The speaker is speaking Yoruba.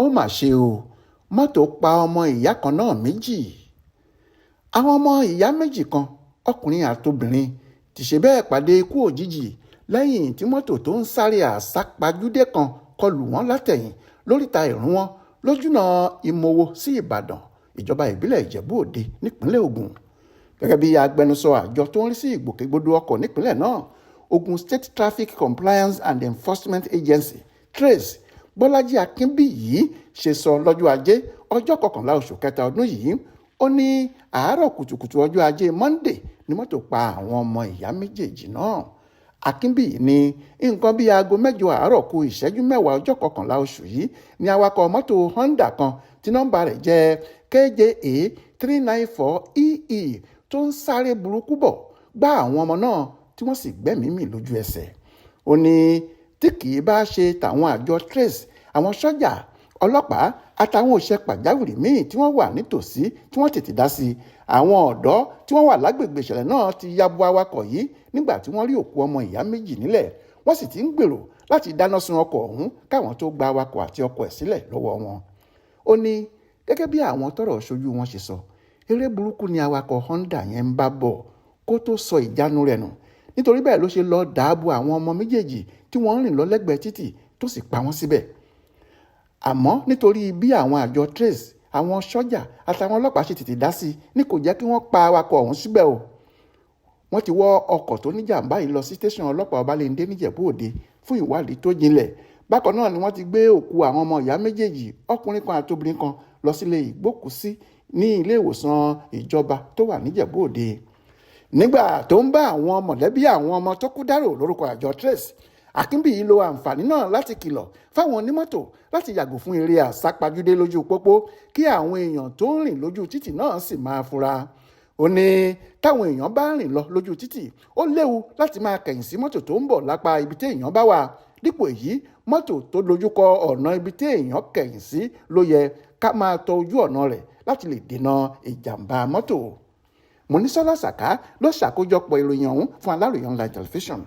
ó mà ṣe o, mọ́tò pa ọmọ ìyá kan náà méjì. Àwọn ọmọ ìyá méjì kan, ọkùnrin àtobìnrin, ti ṣe bẹ́ẹ̀ pàdé ikú òjijì lẹ́yìn tí mọ́tò tó ń sáré àsápajúdé kan kọlù wọ́n látẹ̀yìn lóríta ìrúnwọ́n lójúnà ìmọ̀wò sí Ìbàdàn, ìjọba ìbílẹ̀ Ìjẹ̀bú Òde nípínlẹ̀ Ògùn. Gẹ́gẹ́ bí agbẹnusọ àjọ tó ń rí sí ìgbòkègbodò ọkọ̀ nípínlẹ̀ náà, Ogun State Traffic Compliance and Enforcement Agency (TRACE) Bọ́lájí Akínbíyì ṣe sọ lọ́jọ́ Ajé ọjọ́ 11 oṣù kẹta ọdún yìí. Ó ní àárọ̀ kùtùkùtù ọjọ́ Ajé Monday ni mọ́tò pa àwọn ọmọ ìyá méjèèjì náà. Akínbíyì ní nǹkan bíi aago 8 àárọ̀ kù ìṣẹ́jú 10 ọjọ́ 11 oṣù yìí ni awakọ̀ mọ́tò Honda kan tí nọ́mbà rẹ̀ jẹ́ KJA 394EE tó ń sáré burúkú bọ̀ gbá àwọn ọmọ náà tí wọ́n sì gbẹ́mìí mì lójú ẹsẹ̀. Ó ní tí kì í bá ṣe tàwọn àjọ TRACE, àwọn sọ́jà, ọlọ́pàá àtàwọn òṣìṣẹ́ pàjáwìrì míì tí wọ́n wà nítòsí tí wọ́n tètè dá sí, àwọn ọ̀dọ́ tí wọ́n wà lágbègbè ìṣẹ̀lẹ̀ náà ti ya bo awakọ̀ yìí nígbà tí wọ́n rí òkú ọmọ ìyá méjì nílẹ̀. Wọ́n sì ti ń gbèrò láti dáná sun ọkọ̀ ọ̀hún káwọn tó gba awakọ̀ àti ọkọ̀ ẹ̀ sílẹ̀ lọ́wọ́ wọn. Ó ní gẹ́gẹ́ bí àwọn tọ́rọ̀ ṣojú wọn ṣe sọ, eré burúkú ni awakọ̀ Honda yẹn ń bá bọ̀ kó tó sọ ìjánu rẹ̀ nù. Nítorí bẹ́ẹ̀ ló ṣe lọ dáàbò àwọn ọmọ méjèèjì tí wọ́n ń rìn lọ lẹ́gbẹ̀ẹ́ títì tó sì pa wọ́n síbẹ̀. Àmọ́ nítorí bí àwọn àjọ TRACE, àwọn sọ́jà àtàwọn ọlọ́pàá ṣe tètè dá sí ní kò jẹ́ kí wọ́n pa awakọ̀ ọ̀hún síbẹ̀ o. Wọ́n ti wọ ọkọ̀ tó níjàmbá yìí lọ sí tẹ̀sán ọlọ́pàá Ọbalẹ́ndé níjẹ̀bú Òde fún ìwádìí tó jinlẹ̀. Bákan náà ni wọ́n ti gbé òkú àwọn ọmọ ìyá méjèèjì, ọkùnrin kan àtobìnrin kan, lọ sílé ìgbókùúsí ní ilé ìwòsàn ìjọba tó wà níjẹ̀bú Òde. Nígbà tó ń bá àwọn mọ̀lẹ́bí àwọn ọmọ tó kú dárò lórúkọ àjọ TRACE, Akínbíyì lo àǹfààní náà láti kìlọ̀ fáwọn onímọ́tò láti yàgò fún eré àsápajúdé lójú pópó kí àwọn èèyàn tó ń rìn lójú títì náà sì máa fura. Ó ní táwọn èèyàn bá rìn lọ lójú títì, ó léwu láti máa kẹ̀yìn sí mọ́tò tó ń bọ̀ lápá ibi tí èèyàn bá wà. Dípò èyí, mọ́tò tó dojúkọ ọ̀nà ibi tí èèyàn kẹ̀yìn sí ló yẹ ká máa tọ ojú ọ̀nà rẹ̀ láti lè dènà ìjàmbá mọ́tò. Monísọ́lá Sàká ló ṣàkójọpọ̀ ìròyìn ọ̀hún fún Aláròyé Online Television.